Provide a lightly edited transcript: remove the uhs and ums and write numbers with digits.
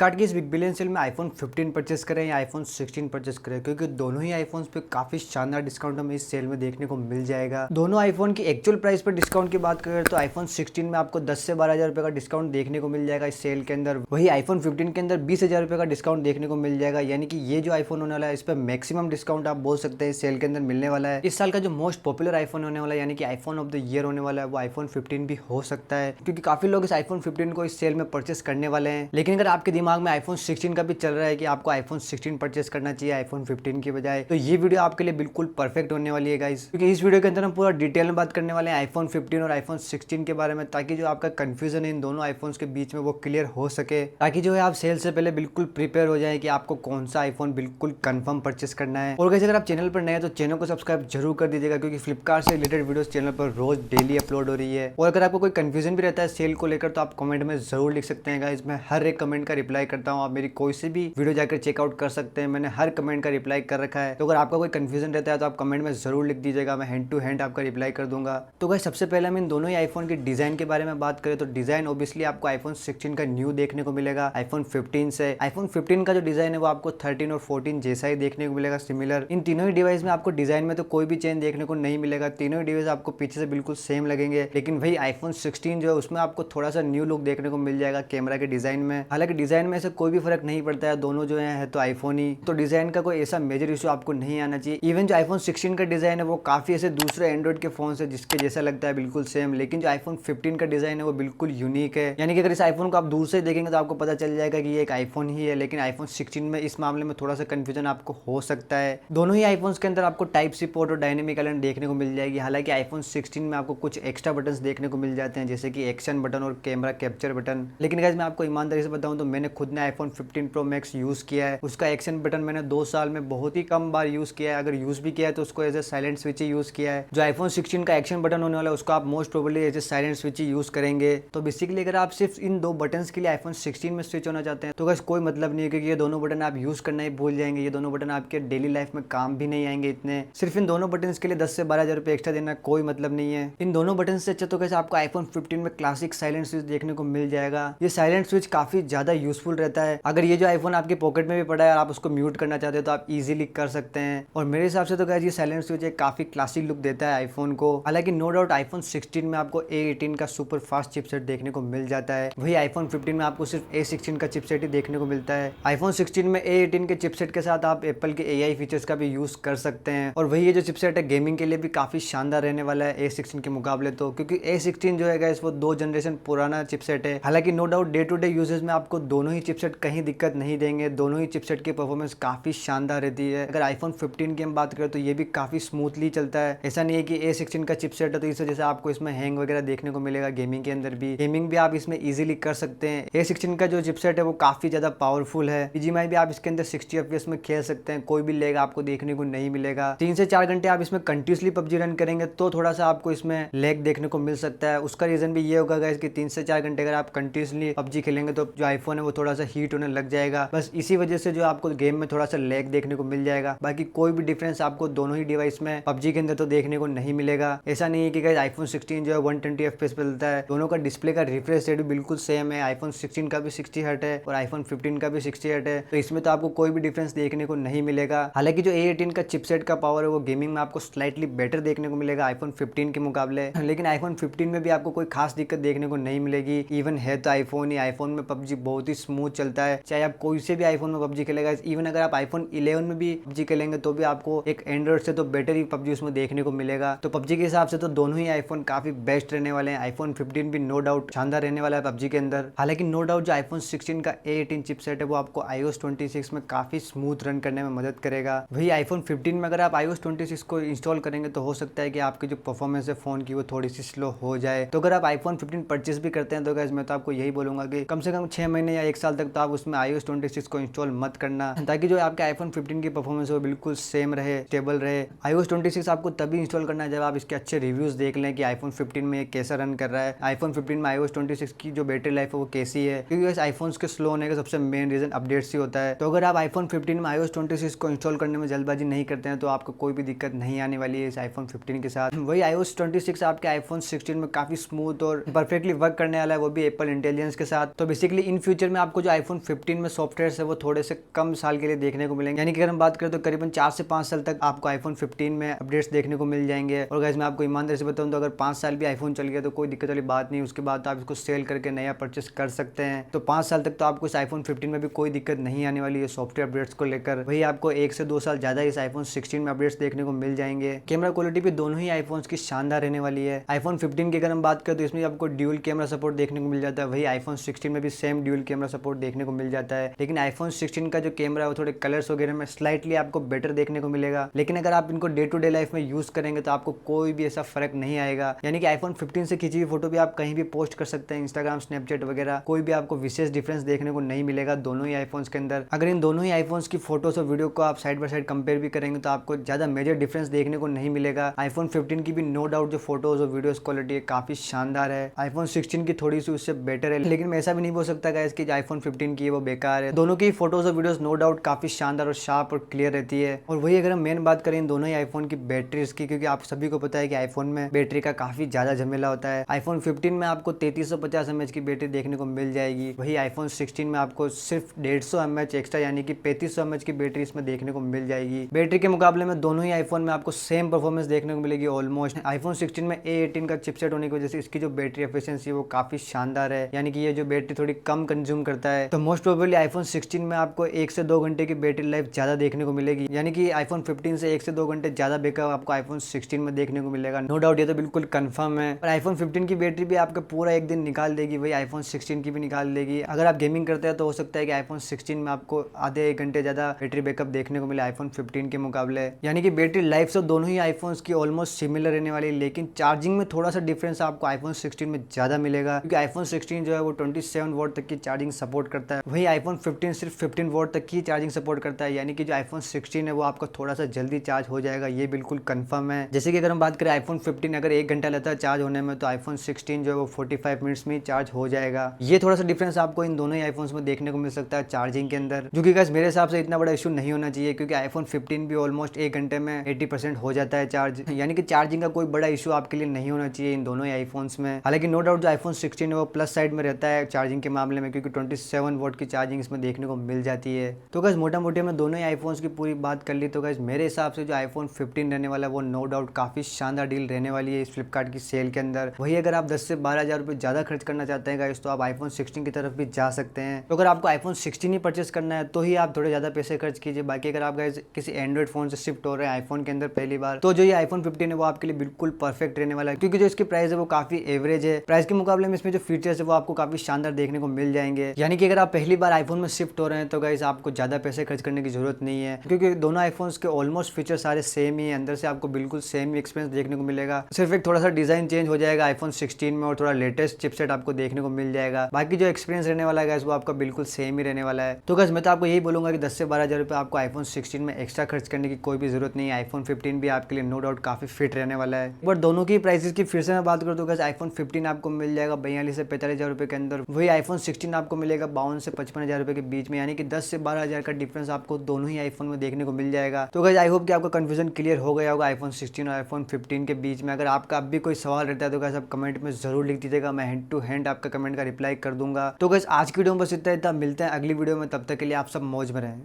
फ्लिपकार्ट की इस big billion sale में आईफोन 15 परचेस करें या आईफोन 16 परचेस करें, क्योंकि दोनों ही आईफोन्स पे काफी शानदार डिस्काउंट हमें इस सेल में देखने को मिल जाएगा। दोनों आईफोन की एक्चुअल प्राइस पर डिस्काउंट की बात करें तो आईफोन 16 में आपको 10 से 12 हजार रुपए का डिस्काउंट देखने को मिल जाएगा इस सेल के अंदर। वही आईफोन 15 के अंदर 20 हजार रुपए का डिस्काउंट देखने को मिल जाएगा। यानी कि ये जो आईफोन होने वाला है इस पर मैक्सिमम डिस्काउंट आप बोल सकते हैं इस सेल के अंदर मिलने वाला है। इस साल का जो मोस्ट पॉपुलर आईफोन होने वाला है, यानी कि आईफोन ऑफ द ईयर होने वाला है, वो आईफोन 15 भी हो सकता है, क्योंकि काफी लोग इस आईफोन 15 को इस सेल में परचेस करने वाले हैं। लेकिन अगर आपके दिमाग में आईफोन 16 का भी चल रहा है कि आपको आईफोन 16 परचेस करना चाहिए आईफोन 15 की बजाय, तो ये वीडियो आपके लिए बिल्कुल परफेक्ट होने वाली है गाइस, क्योंकि इस वीडियो के अंदर हम पूरा डिटेल में बात करने वाले हैं आईफोन 15 और आईफोन 16 के बारे में, ताकि जो आपका कंफ्यूजन है इन दोनों आईफोन्स के बीच में वो क्लियर हो सके, ताकि जो है आप सेल से पहले बिल्कुल प्रिपेयर हो जाए कि आपको कौन सा आईफोन बिल्कुल कंफर्म परचेस करना है। और गाइस अगर आप चैनल पर नए हैं तो चैनल को सब्सक्राइब जरूर कर दीजिएगा, क्योंकि फ्लिपकार्ट से रिलेटेड वीडियोस चैनल पर रोज डेली अपलोड हो रही है। और अगर आपको कोई कंफ्यूजन भी रहता है सेल को लेकर तो आप कमेंट में जरूर लिख सकते हैं गाइस, मैं हर एक कमेंट का रिप्लाई करता हूँ। आप मेरी कोई सी भी वीडियो जाकर चेकआउट कर सकते हैं, मैंने हर कमेंट का रिप्लाई कर रखा है। तो अगर आपका कोई कंफ्यूजन रहता है तो आप कमेंट में जरूर लिख दीजिएगा, मैं हैंड टू हैंड आपका रिप्लाई कर दूंगा। तो गाइस सबसे पहले हम इन दोनों ही आईफोन की डिजाइन के बारे में बात करें तो डिजाइन ऑब्वियसली आपको आईफोन 16 का न्यू देखने को मिलेगा आईफोन 15 से। आईफोन 15 का जो डिजाइन है वो आपको 13 और 14 जैसा ही देखने को मिलेगा, सिमिलर। इन तीनों ही डिवाइस में आपको डिजाइन में तो कोई भी चेंज देखने को नहीं मिलेगा, तीनों ही डिवाइस आपको पीछे से बिल्कुल सेम लगेंगे। लेकिन भाई आईफोन 16 जो है उसमें आपको थोड़ा सा न्यू लुक देखने को मिल जाएगा कैमरा के डिजाइन में। हालांकि डिजाइन में से कोई भी फर्क नहीं पड़ता है, दोनों जो है तो आईफोन ही, तो डिजाइन का कोई ऐसा मेजर इशू आपको नहीं आना चाहिए। इवन जो आईफोन 16 का डिजाइन है वो काफी ऐसे दूसरे एंड्रॉइड के फोन से जिसके जैसा लगता है बिल्कुल सेम, लेकिन जो आईफोन 15 का डिजाइन है वो बिल्कुल यूनिक है। यानी कि अगर इस आईफोन को आप दूर से देखेंगे तो आपको पता चल जाएगा कि ये एक आईफोन ही है। लेकिन आईफोन 16 में इस मामले में थोड़ा सा कंफ्यूजन आपको हो सकता है। दोनों ही आईफोन्स के अंदर आपको टाइप सी पोर्ट और डायनेमिक आइलैंड देखने को मिल जाएगी। हालांकि आईफोन 16 में आपको कुछ एक्स्ट्रा बटन देखने को मिल जाते हैं, जैसे कि एक्शन बटन और कैमरा कैप्चर बटन। लेकिन गाइस मैं आपको ईमानदारी से बताऊं तो मैंने खुद ने आईफोन 15 प्रो मैक्स यूज किया है, उसका एक्शन बटन मैंने 2 साल में बहुत ही कम बार यूज किया है। अगर यूज भी किया है तो उसको एज ए साइलेंट स्विच ही यूज किया है। जो आईफोन 16 का एक्शन बटन होने वाला है उसको आप most probably as a silent switch ही यूज करेंगे। तो बेसिकली अगर आप सिर्फ इन 2 बटन के लिए आईफोन 16 में स्विच होना चाहते हैं तो गाइस कोई मतलब नहीं है, क्योंकि ये दोनों बटन आप यूज करना ही भूल जाएंगे। ये दोनों बटन आपके डेली लाइफ में काम भी नहीं आएंगे इतने। सिर्फ इन दोनों बटन के लिए 10 से 12 हजार रुपए एक्स्ट्रा देना कोई मतलब नहीं है। इन दोनों बटन से अच्छा तो कैसे आपको आईफोन 15 में क्लासिक साइलेंट स्विच देखने को मिल जाएगा। ये साइलेंट स्विच काफी ज्यादा यूजफुल रहता है। अगर ये जो आईफोन आपके पॉकेट में भी पड़ा है और आप उसको म्यूट करना चाहते हो तो आप इजीली कर सकते हैं। और मेरे हिसाब से तो गाइस ये साइलेंट स्विच एक काफी क्लासिक लुक देता है आईफोन को। हालांकि नो डाउट आईफोन 16 में आपको A18 का सुपर फास्ट चिपसेट देखने को मिल जाता है, वही आईफोन 15 में आपको सिर्फ A16 का चिपसेट ही देखने को मिलता है। आईफोन 16 में A18 के चिपसेट के साथ आप एप्पल के AI फीचर्स का भी यूज कर सकते हैं। और वही ये जो चिपसेट है गेमिंग के लिए भी काफी शानदार रहने वाला है A16 के मुकाबले, तो क्योंकि A16 जो है गाइस वो 2 जनरेशन पुराना चिपसेट है। हालांकि no doubt day to day uses में आपको दोनों ही चिपसेट कहीं दिक्कत नहीं देंगे, दोनों ही चिपसेट की परफॉर्मेंस काफी शानदार रहती है। अगर आईफोन 15 की हम बात करें तो ये भी काफी स्मूथली चलता है। ऐसा नहीं है कि A16 का चिपसेट है तो इस वजह से आपको इसमें हैंग वगैरह देखने को मिलेगा। गेमिंग के अंदर भी गेमिंग भी आप इसमें इजीली कर सकते हैं। A16 का जो चिपसेट है वो काफी ज्यादा पावरफुल है। BGMI भी आप इसके अंदर 60 FPS में खेल सकते हैं, कोई भी लैग आपको देखने को नहीं मिलेगा। 3 से 4 घंटे आप इसमें कंटिन्यूसली पबजी रन करेंगे तो थोड़ा सा आपको इसमें लैग देखने को मिल सकता है। उसका रीजन भी ये होगा गाइस कि 3 से 4 घंटे अगर आप कंटिन्यूसली पबजी खेलेंगे तो जो आईफोन है वो थोड़ा सा हीट होने लग जाएगा। बस इसी वजह से जो आपको गेम में थोड़ा सा लैग देखने को मिल जाएगा। बाकी कोई भी डिफरेंस आपको दोनों ही डिवाइस में पबजी के अंदर तो देखने को नहीं मिलेगा। ऐसा नहीं है कि गाइस आईफोन 16 जो है 120 FPS पे चलता है। दोनों का डिस्प्ले का रिफ्रेश रेट भी बिल्कुल सेम है। आईफोन 16 का भी 60 हर्ट है और आईफोन 15 का भी 60 हर्ट है, तो इसमें तो आपको कोई भी डिफरेंस देखने को नहीं मिलेगा। हालांकि जो A18 का चिपसेट का पावर है वो गेमिंग में आपको स्लाइटली बेटर देखने को मिलेगा आईफोन 15 के मुकाबले। लेकिन आईफोन 15 में भी आपको कोई खास दिक्कत देखने को नहीं मिलेगी। इवन है तो आईफोन ही, आईफोन में पबजी बहुत ही स्मूथ चलता है, चाहे आप कोई से भी आईफोन में पबजी खेलेगा। इवन अगर आप आईफोन 11 में भी पबजी खेलेंगे तो भी आपको एक एंड्रॉइड से तो बेटर ही पबजी उसमें देखने को मिलेगा। तो पबजी के हिसाब से तो दोनों ही आईफोन काफी बेस्ट रहने वाले हैं। आईफोन 15 भी नो डाउट शानदार रहने वाला है पबजी के अंदर। हालांकि नो डाउट जो आईफोन 16 का A18 चिपसेट है वो आपको iOS 26 में काफी स्मूथ रन करने में मदद करेगा। वही आईफोन 15 में अगर आप iOS 26 को इंस्टॉल करेंगे तो हो सकता है कि आपकी जो परफॉर्मेंस है फोन की वो थोड़ी सी स्लो हो जाए। तो अगर आप आईफोन 15 परचेस भी करते हैं तो गाइस मैं तो आपको यही बोलूंगा कि कम से कम 6 महीने या 1 साल तक तो आप उसमें iOS 26 को इंस्टॉल मत करना, ताकि जो आपके आईफोन 15 की परफॉर्मेंस है वो बिल्कुल सेम रहे, स्टेबल रहे। iOS 26 आपको तभी इंस्टॉल करना है जब आप इसके अच्छे रिव्यूज देख लें कि आईफोन 15 में कैसा रन कर रहा है, आईफोन 15 में iOS 26 की जो बैटरी लाइफ है वो कैसी है। क्योंकि आईफोन्स के स्लो होने का सबसे मेन रीजन अपडेट्स ही होता है। तो अगर आप आईफोन 15 में iOS 26 को इंस्टॉल करने में जल्दबाजी नहीं करते हैं तो आपको कोई भी दिक्कत नहीं आने वाली है इस आईफोन 15 के साथ। वही iOS 26 आपके आईफोन 16 में काफी स्मूथ और परफेक्टली वर्क करने वाला है, वो भी एप्पल इंटेलिजेंस के साथ। तो बेसिकली इन फ्यूचर में आप आपको जो आईफोन 15 में सॉफ्टवेयर है वो थोड़े से कम साल के लिए देखने को मिलेंगे, यानी कि अगर हम बात करें तो करीबन 4 से 5 साल तक आपको आईफोन 15 में अपडेट्स देखने को मिल जाएंगे। और गाइस मैं आपको ईमानदारी से बताऊं तो अगर 5 साल भी आईफोन चल गया तो कोई दिक्कत वाली बात नहीं, उसके बाद तो आप इसको सेल करके नया परचेस कर सकते हैं। तो 5 साल तक तो आपको इस आईफोन 15 में भी कोई दिक्कत नहीं आने वाली है सॉफ्टवेयर अपडेट्स को लेकर। वही आपको 1 से 2 साल ज्यादा इस आईफोन 16 में अपडेट्स देखने को मिल जाएंगे। कैमरा क्वालिटी भी दोनों ही आईफोन्स की शानदार रहने वाली है। आईफोन 15 की अगर हम बात करें तो इसमें आपको ड्यूल कैमरा सपोर्ट देखने को मिल जाता है, वही आईफोन 16 में भी सेम ड्यूल कैमरा सपोर्ट देखने को मिल जाता है। लेकिन आईफोन 16 का जो कैमरा है वो थोड़े कलर्स वगैरह में स्लाइटली आपको बेटर देखने को मिलेगा। लेकिन अगर आप इनको डे टू डे लाइफ में यूज करेंगे तो आपको कोई भी ऐसा फर्क नहीं आएगा, यानी कि आईफोन 15 से खींची हुई फोटो भी आप कहीं भी पोस्ट कर सकते हैं, इंस्टाग्राम, स्नैपचैट वगैरह, कोई भी आपको विशेष डिफरेंस देखने को नहीं मिलेगा दोनों ही आईफोन्स के अंदर। अगर इन दोनों ही आईफोन्स की फोटोज और वीडियो को आप साइड बाय साइड कंपेयर भी करेंगे तो आपको ज्यादा मेजर डिफरेंस देखने को नहीं मिलेगा। आईफोन 15 की भी नो डाउट जो फोटोज और वीडियोस क्वालिटी है काफी शानदार है, आईफोन 16 की थोड़ी सी उससे बेटर है। लेकिन मैं ऐसा भी नहीं बोल सकता गाइस कि आईफोन 15 की है वो बेकार है। दोनों की फोटोज और वीडियोस नो डाउट काफी शानदार और शार्प और क्लियर रहती है। और वही अगर हम मेन बात करें इन दोनों ही आईफोन की बैटरीज की, क्योंकि आप सभी को पता है कि आईफोन में बैटरी का काफी ज्यादा झमेला होता है। आईफोन 15 में आपको 3350 mAh की बैटरी देखने को मिल जाएगी, वही आईफोन 16 में आपको सिर्फ 150 mAh एक्स्ट्रा यानी कि 3500 mAh की बैटरी इसमें देखने को मिल जाएगी। बैटरी के मुकाबले में दोनों ही आईफोन में आपको सेम परफॉर्मेंस देखने को मिलेगी ऑलमोस्ट। आईफोन 16 में A18 का चिपसेट होने की वजह से इसकी जो बैटरी एफिशिएंसी है वो काफी शानदार है, यानी कि ये जो बैटरी थोड़ी कम कंज्यूम करता है। तो मोस्ट प्रोबेबली आईफोन 16 में आपको 1 से 2 घंटे की बैटरी लाइफ ज्यादा देखने को मिलेगी, यानी कि आईफोन 15 से 1 से 2 घंटे ज्यादा बैकअप आपको आईफोन 16 में देखने को मिलेगा, नो डाउट, ये तो बिल्कुल कंफर्म है। और आईफोन 15 की बैटरी भी आपका पूरा एक दिन निकाल देगी, वही आईफोन 16 की भी निकाल देगी। अगर आप गेमिंग करते हैं तो हो सकता है कि आईफोन 16 में आपको आधे 1 घंटे ज्यादा बैटरी बैकअप देखने को मिले आईफोन 15 के मुकाबले, यानी कि बैटरी लाइफ तो दोनों ही आईफोन्स की ऑलमोस्ट सिमिलर रहने वाली है। लेकिन चार्जिंग में थोड़ा सा डिफरेंस आपको आईफोन 16 में ज्यादा मिलेगा, क्योंकि आईफोन 16 जो है वो 27 वॉट तक की चार्जिंग सपोर्ट करता है, वही आईफोन 15 सिर्फ 15 वॉट तक की चार्जिंग सपोर्ट करता है, यानी कि जो आईफोन 16 है वो आपका थोड़ा सा जल्दी चार्ज हो जाएगा, ये बिल्कुल कंफर्म है। जैसे कि अगर हम बात करें आईफोन 15 अगर 1 घंटा लेता है चार्ज होने में, तो आईफोन 16 जो है वो 45 मिनट्स में चार्ज हो जाएगा। ये थोड़ा सा डिफरेंस आपको इन दोनों ही आईफोन्स में देखने को मिल सकता है चार्जिंग के अंदर, जो कि गाइस मेरे हिसाब से इतना बड़ा इशू नहीं होना चाहिए, क्योंकि आईफोन 15 भी ऑलमोस्ट 1 घंटे में 80% हो जाता है चार्ज, यानी कि चार्जिंग का कोई बड़ा इशू आपके लिए नहीं होना चाहिए इन दोनों ही आईफोन्स में। हालांकि नो डाउट जो आईफोन 16 है वो प्लस साइड में रहता है चार्जिंग के मामले में, क्योंकि 27 वोट की चार्जिंग इसमें देखने को मिल जाती है। तो गाइस मोटा मोटी हमने दोनों ही आईफोन्स की पूरी बात कर ली। तो गाइस मेरे हिसाब से जो आईफोन 15 रहने वाला है वो नो डाउट काफी शानदार डील रहने वाली है इस फ्लिपकार्ट की सेल के अंदर। वही अगर आप 10 से 12,000 रुपए ज्यादा खर्च करना चाहते हैं गाइस तो आप आईफोन 16 की तरफ भी जा सकते हैं। तो अगर आपको आईफोन 16 ही परचेस करना है तो ही आप थोड़े ज्यादा पैसे खर्च कीजिए। बाकी अगर आप गाइस किसी एंड्रॉइड फोन से शिफ्ट हो रहे हैं आईफोन के अंदर पहली बार, तो जो ये आईफोन 15 है वो आपके लिए बिल्कुल परफेक्ट रहने वाला है, क्योंकि जो इसकी प्राइस है वो काफी एवरेज है। प्राइस के मुकाबले में इसमें जो फीचर्स है वो आपको काफी शानदार देखने को मिल जाएंगे। यानी कि अगर आप पहली बार आईफोन में शिफ्ट हो रहे हैं तो गाइस आपको ज्यादा पैसे खर्च करने की जरूरत नहीं है, क्योंकि दोनों आईफोन्स के ऑलमोस्ट फीचर सारे सेम ही है, अंदर से आपको बिल्कुल सेम ही एक्सपीरियंस देखने को मिलेगा। सिर्फ एक थोड़ा सा डिजाइन चेंज हो जाएगा आईफोन 16 में और थोड़ा लेटेस्ट चिपसेट आपको देखने को मिल जाएगा। बाकी जो एक्सपीरियंस रहने वाला है गाइस वो आपका बिल्कुल सेम ही रहने वाला है। तो गाइस मैं तो आपको यही बोलूंगा कि 10 से 12,000 रुपए आपको आईफोन 16 में एक्स्ट्रा खर्च करने की कोई भी जरूरत नहीं है। आईफोन 15 भी आपके लिए नो डाउट काफी फिट रहने वाला है। बट दोनों की प्राइसेस की फिर से मैं बात करूँ तो गाइस आईफोन 15 आपको मिल जाएगा 42 से 45,000 रुपए के अंदर, वही आईफोन 16 आपको मिलेगा 52 से 55,000 रुपए के बीच में, यानी कि 10 से 12,000 का डिफरेंस आपको दोनों ही आईफोन में देखने को मिल जाएगा। तो गाइस आई होप कि आपका कंफ्यूजन क्लियर हो गया होगा आईफोन 16 और आईफोन 15 के बीच में। अगर आपका अब भी कोई सवाल रहता है तो गाइस आप कमेंट में जरूर लिख दीजिएगा, मैं हैंड टू हैंड आपका कमेंट का रिप्लाई कर दूंगा। तो गाइस आज की वीडियो में बस इतना मिलते हैं अगली वीडियो में, तब तक के लिए आप सब मौज में रहें।